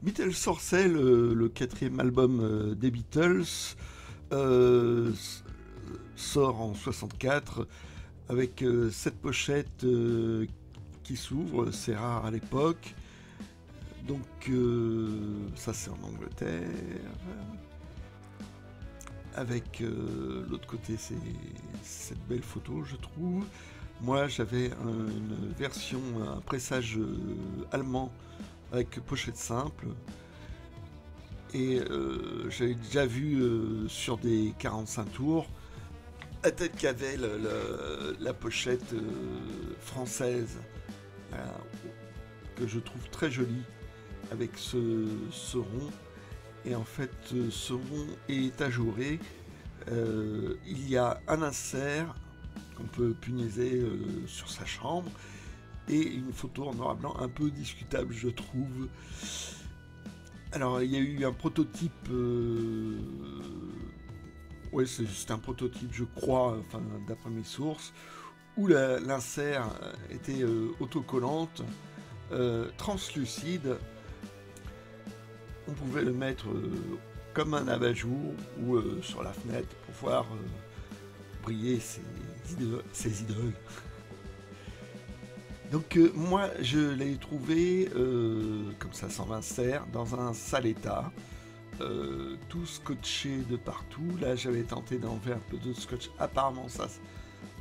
Beatles Sorcel, le quatrième album des Beatles, euh, sort en 64 avec cette pochette qui s'ouvre, c'est rare à l'époque. Donc ça c'est en Angleterre. Avec l'autre côté c'est cette belle photo je trouve. Moi j'avais une version, un pressage allemand avec pochette simple. Et j'avais déjà vu sur des 45 tours, peut-être qu'il y avait la pochette française, euh, que je trouve très jolie, avec ce rond. Et en fait, ce rond est ajouré. Il y a un insert qu'on peut punaiser sur sa chambre, et une photo en noir et blanc un peu discutable, je trouve. Alors, il y a eu un prototype. Ouais, c'est un prototype, je crois, enfin, d'après mes sources, où l'insert était autocollante, translucide. On pouvait le mettre comme un abat-jour ou sur la fenêtre pour voir briller ses idoles. Donc moi je l'ai trouvé comme ça sans insert dans un sale état, tout scotché de partout. Là j'avais tenté d'enlever un peu de scotch, apparemment ça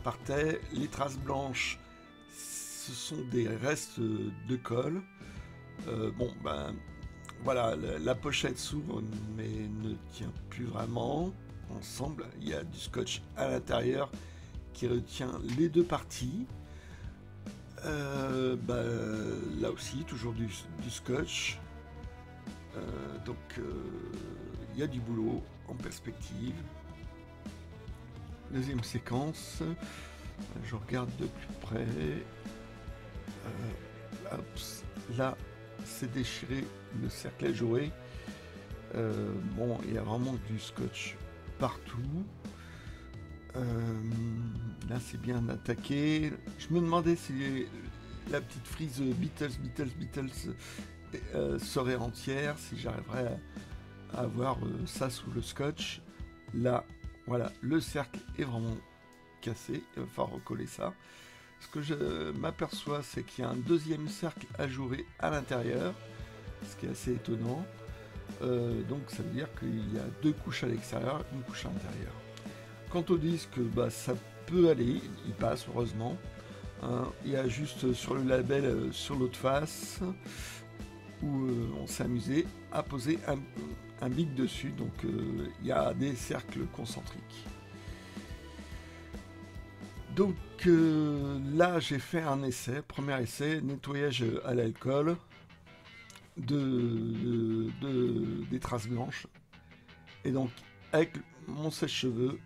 partait. Les traces blanches, ce sont des restes de colle. Bon ben voilà, la pochette s'ouvre mais ne tient plus vraiment ensemble. Il y a du scotch à l'intérieur qui retient les deux parties. Bah, là aussi, toujours du scotch. Donc, il y a du boulot en perspective. Deuxième séquence. Je regarde de plus près. Là, c'est déchiré, le cercle est joué. Bon, il y a vraiment du scotch partout. Là c'est bien attaqué. Je me demandais si la petite frise Beatles serait entière, si j'arriverais à avoir ça sous le scotch. Là, voilà, le cercle est vraiment cassé, il va falloir recoller ça. Ce que je m'aperçois, c'est qu'il y a un deuxième cercle ajouré à l'intérieur, ce qui est assez étonnant. Donc ça veut dire qu'il y a deux couches à l'extérieur, une couche à l'intérieur. Quant au disque, bah, ça peut aller, il passe heureusement. Il y a juste sur le label, sur l'autre face, où on s'est amusé à poser un bic dessus. Donc il y a des cercles concentriques. Donc là j'ai fait un essai, premier essai, nettoyage à l'alcool des traces blanches. Et donc avec mon sèche-cheveux,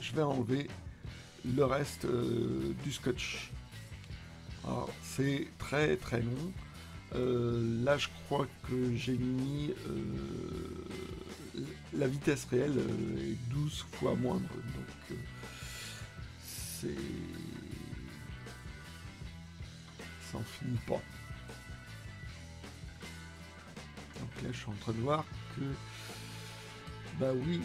je vais enlever le reste du scotch. Alors c'est très très long. Là je crois que j'ai mis la vitesse réelle est 12 fois moindre. Donc c'est... ça en finit pas. Donc là je suis en train de voir que bah oui,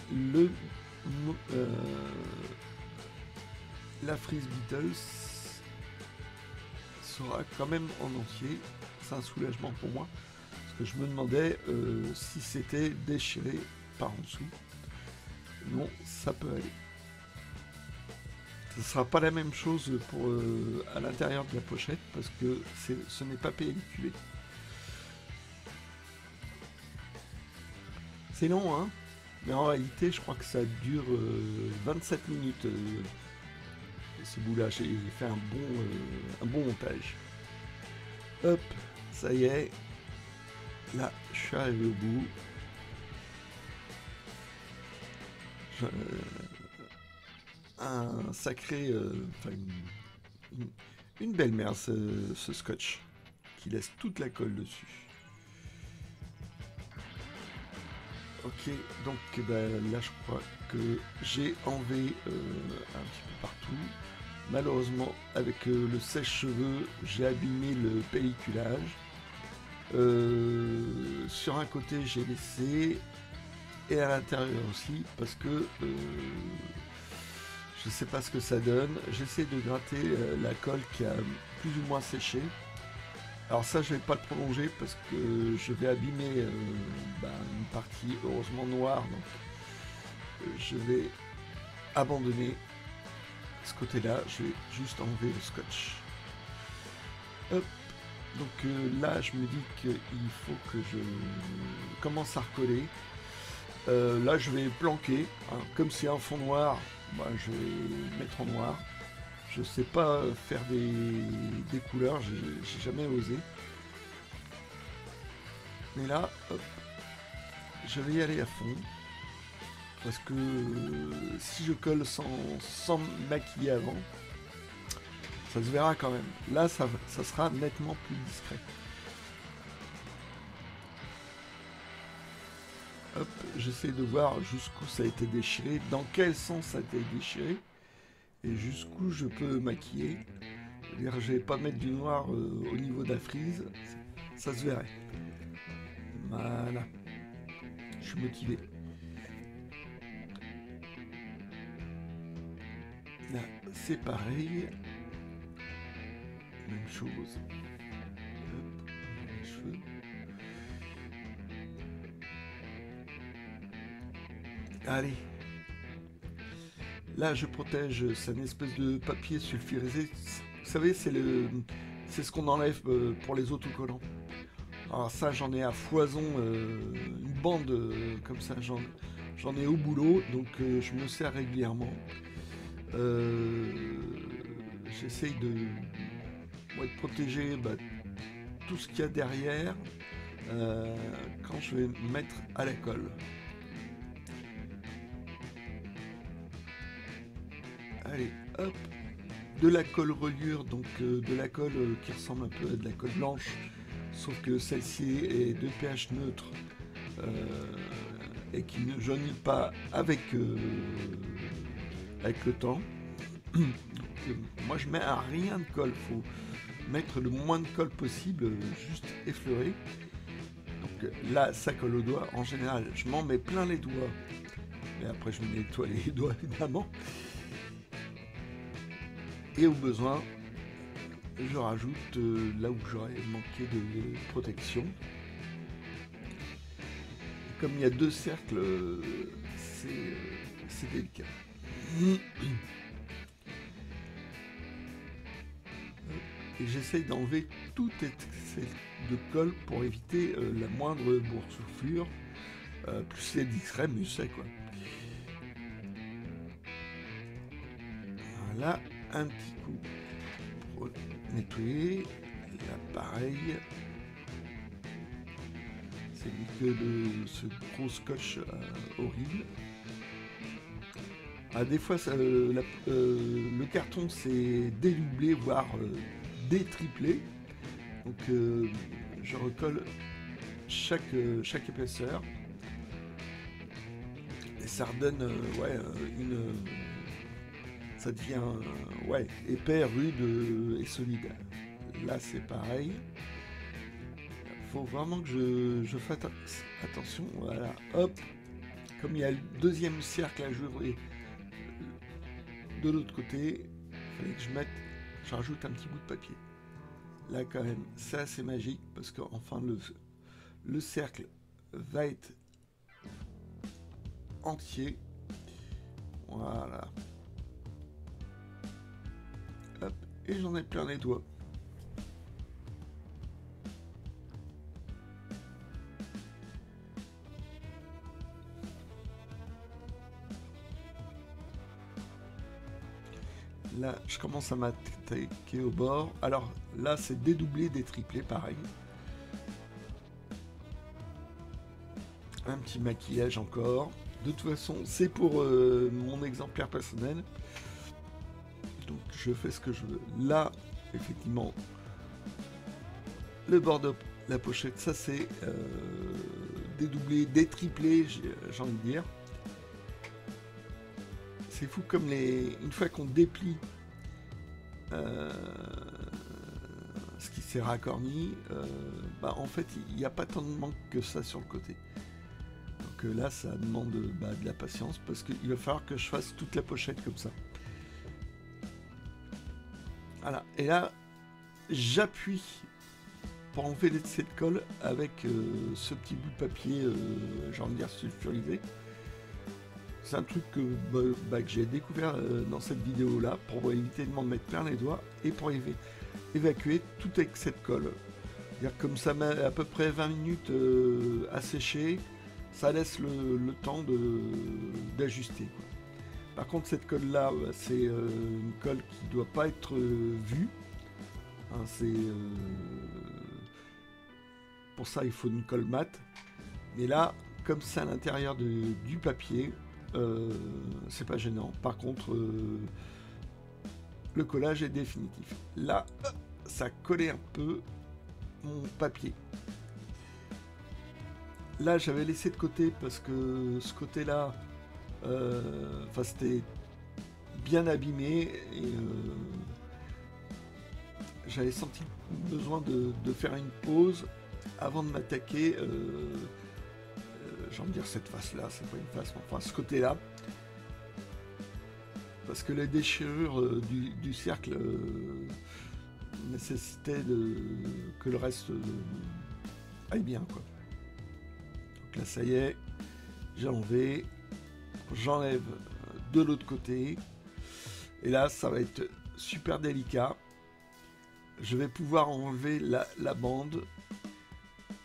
la frise Beatles sera quand même en entier. C'est un soulagement pour moi, parce que je me demandais si c'était déchiré par en dessous. Non, ça peut aller. Ce ne sera pas la même chose pour à l'intérieur de la pochette, parce que ce n'est pas pelliculé. C'est long, hein, mais en réalité, je crois que ça dure 27 minutes. Ce bout-là, j'ai fait un bon montage. Hop, ça y est. Là, je suis arrivé au bout. Un sacré... enfin, une belle merde, ce scotch, qui laisse toute la colle dessus. Ok, donc ben, là je crois que j'ai enlevé un petit peu partout. Malheureusement, avec le sèche-cheveux, j'ai abîmé le pelliculage. sur un côté j'ai laissé et à l'intérieur aussi parce que je sais pas ce que ça donne. J'essaie de gratter la colle qui a plus ou moins séché. Alors ça je vais pas le prolonger parce que je vais abîmer une partie heureusement noire, donc je vais abandonner ce côté là, je vais juste enlever le scotch. Hop. Donc là je me dis qu'il faut que je commence à recoller. Là je vais planquer, hein. Comme c'est un fond noir, je vais mettre en noir. Je sais pas faire des couleurs, j'ai jamais osé. Mais là, hop, je vais y aller à fond. Parce que si je colle sans maquiller avant, ça se verra quand même. Là, ça sera nettement plus discret. Hop, j'essaie de voir jusqu'où ça a été déchiré, dans quel sens ça a été déchiré, et jusqu'où je peux maquiller. C'est-à-dire, je vais pas mettre du noir au niveau de la frise, ça se verrait. Voilà. Je suis motivé. Là, c'est pareil. Même chose. Hop, les cheveux. Allez. Là, je protège, c'est une espèce de papier sulfurisé. Vous savez, c'est ce qu'on enlève pour les autocollants. Alors ça, j'en ai à foison, une bande comme ça, j'en ai au boulot, donc je me sers régulièrement. J'essaye de protéger tout ce qu'il y a derrière quand je vais mettre à la colle. Allez, hop, de la colle reliure, donc de la colle qui ressemble un peu à de la colle blanche, sauf que celle-ci est de pH neutre et qui ne jaunit pas avec le temps. Donc, moi je mets à rien de colle, faut mettre le moins de colle possible, juste effleurer. Donc là ça colle au doigt, en général je m'en mets plein les doigts, et après je me nettoie les doigts évidemment. Et au besoin, je rajoute là où j'aurais manqué de protection. Et comme il y a deux cercles, c'est délicat. Et j'essaye d'enlever tout excès de colle pour éviter la moindre boursouflure. Plus c'est discret, mieux c'est quoi. Voilà. Un petit coup pour nettoyer. Là pareil, c'est que ce gros scotch horrible. Des fois le carton s'est dédoublé, voire détriplé, donc je recolle chaque épaisseur et ça redonne ça devient épais, rude et solide. Là c'est pareil. Faut vraiment que je fasse attention. Voilà, hop. Comme il y a le deuxième cercle à jouer de l'autre côté, il fallait que je rajoute un petit bout de papier. Là quand même, ça c'est magique parce qu'enfin le cercle va être entier. Voilà. Hop, et j'en ai plein les doigts. Là, je commence à m'attaquer au bord. Alors là, c'est dédoublé, détriplé, pareil. Un petit maquillage encore. De toute façon, c'est pour mon exemplaire personnel. Donc je fais ce que je veux. Là, effectivement, le bord de la pochette, ça c'est dédoublé, détriplé, j'ai envie de dire. C'est fou comme une fois qu'on déplie ce c'est racorni, bah, en fait il n'y a pas tant de manque que ça sur le côté. Donc là ça demande de la patience parce qu'il va falloir que je fasse toute la pochette comme ça. Voilà, et là j'appuie pour enlever cette colle avec ce petit bout de papier, j'ai envie de dire sulfurisé. C'est un truc que j'ai découvert dans cette vidéo là pour éviter de m'en mettre plein les doigts et pour évacuer tout avec cette colle. C'est-à-dire comme ça met à peu près 20 minutes à sécher, ça laisse le temps d'ajuster. Par contre cette colle là, c'est une colle qui ne doit pas être vue. Hein, pour ça il faut une colle mate. Mais là, comme c'est à l'intérieur du papier, c'est pas gênant. Par contre, le collage est définitif. Là, ça collait un peu mon papier. Là, j'avais laissé de côté parce que ce côté-là, c'était bien abîmé et j'avais senti le besoin de faire une pause avant de m'attaquer. J'ai envie de dire cette face-là, c'est pas une face, enfin ce côté-là. Parce que les déchirures du cercle nécessitaient que le reste aille bien, quoi. Donc là, ça y est, j'ai enlevé. J'enlève de l'autre côté. Et là, ça va être super délicat. Je vais pouvoir enlever la bande.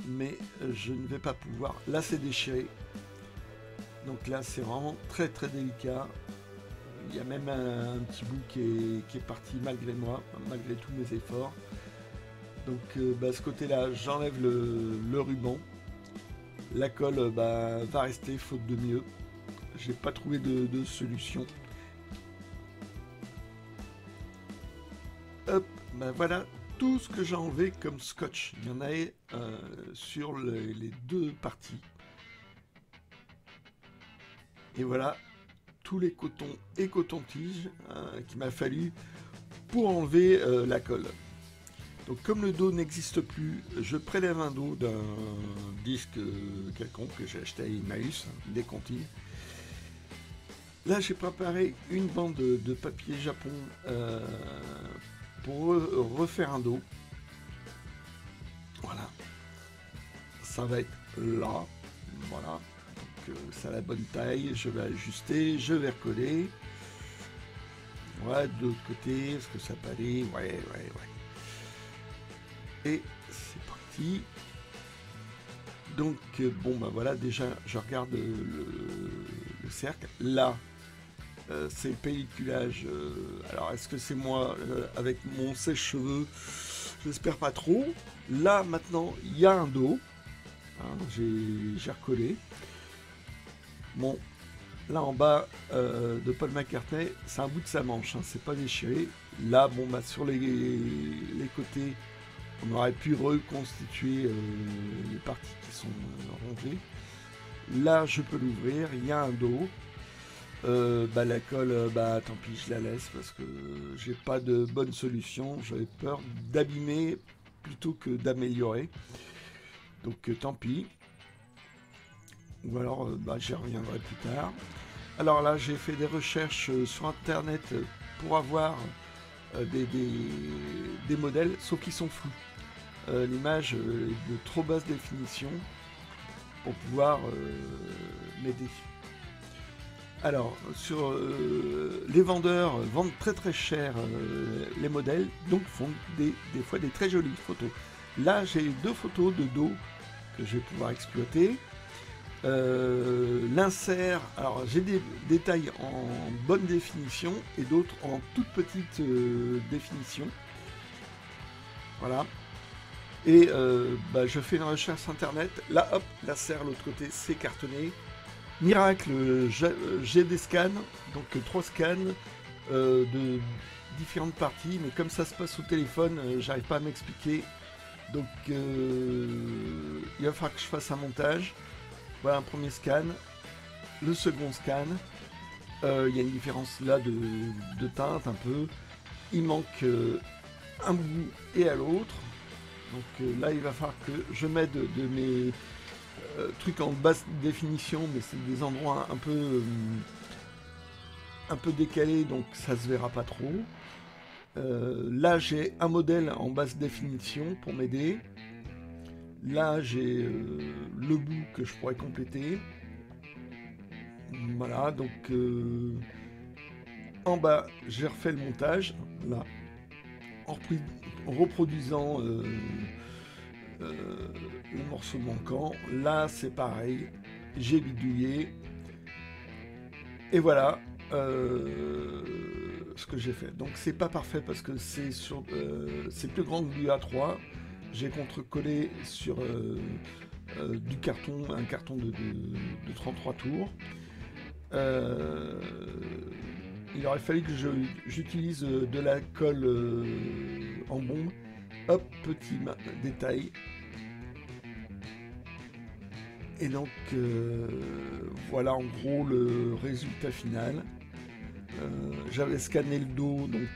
Mais je ne vais pas pouvoir. Là c'est déchiré, donc là c'est vraiment très très délicat. Il y a même un petit bout qui est parti malgré moi, malgré tous mes efforts. Donc ce côté là j'enlève le ruban. La colle va rester faute de mieux. J'ai pas trouvé de solution. Hop, voilà tout ce que j'ai enlevé comme scotch. Il y en avait sur les deux parties. Et voilà tous les cotons et cotons-tiges qu'il m'a fallu pour enlever la colle. Donc comme le dos n'existe plus, je prélève un dos d'un disque quelconque que j'ai acheté à Emmaüs, des comptines. Là j'ai préparé une bande de papier japon pour refaire un dos. Voilà, ça va être là, voilà, donc c'est à la bonne taille, je vais ajuster, je vais recoller. Ouais, de l'autre côté, est-ce que ça peut aller? Ouais. Et c'est parti. Donc voilà, déjà je regarde le cercle. Là, c'est le pelliculage. Alors est-ce que c'est moi avec mon sèche-cheveux? J'espère pas trop. Là maintenant il y a un dos. Hein, j'ai recollé. Bon, là en bas de Paul McCartney, c'est un bout de sa manche, hein, c'est pas déchiré. Là, sur les côtés, on aurait pu reconstituer les parties qui sont rongées. Là, je peux l'ouvrir, il y a un dos. La colle, tant pis, je la laisse parce que j'ai pas de bonne solution. J'avais peur d'abîmer plutôt que d'améliorer. Donc tant pis. Ou alors j'y reviendrai plus tard. Alors là j'ai fait des recherches sur internet pour avoir des modèles, sauf qu'ils sont flous. L'image est de trop basse définition pour pouvoir m'aider. Alors sur les vendeurs vendent très très cher les modèles, donc font des fois des très jolies photos. Là j'ai deux photos de dos que je vais pouvoir exploiter. L'insert, alors j'ai des détails en bonne définition et d'autres en toute petite définition. Voilà. Et je fais une recherche internet. Là, hop, l'insert, l'autre côté, c'est cartonné. Miracle, j'ai des scans, donc 3 scans de différentes parties, mais comme ça se passe au téléphone, j'arrive pas à m'expliquer. Donc il va falloir que je fasse un montage. Voilà un premier scan, le second scan, il y a une différence là de teinte un peu, il manque un bout et à l'autre, Donc là, il va falloir que je mette de mes trucs en basse définition, mais c'est des endroits un peu décalés, donc ça se verra pas trop. Là, j'ai un modèle en basse définition pour m'aider. Là, j'ai le bout que je pourrais compléter. Voilà, donc en bas, j'ai refait le montage, là, en reproduisant le morceau manquant. Là, c'est pareil, j'ai bidouillé. Et voilà ce que j'ai fait. Donc, c'est pas parfait parce que c'est plus grand que du A3. J'ai contre-collé sur du carton, un carton de 33 tours. Il aurait fallu que j'utilise de la colle en bombe. Hop, petit détail. Et donc voilà en gros le résultat final. J'avais scanné le dos, donc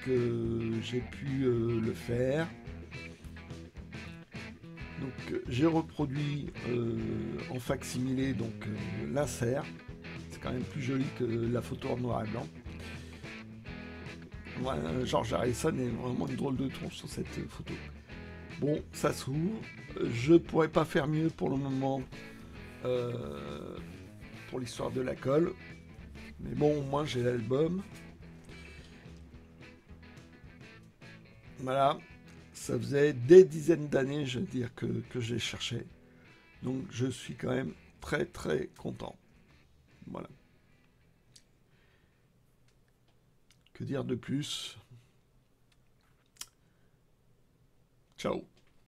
j'ai pu le faire. Donc j'ai reproduit en facsimilé donc l'insert. C'est quand même plus joli que la photo en noir et blanc. Voilà, George Harrison est vraiment une drôle de tronche sur cette photo. Bon, ça s'ouvre. Je pourrais pas faire mieux pour le moment pour l'histoire de la colle. Mais bon, au moins j'ai l'album. Voilà, ça faisait des dizaines d'années, je veux dire, que j'ai cherché. Donc je suis quand même très très content. Voilà. Que dire de plus? Ciao.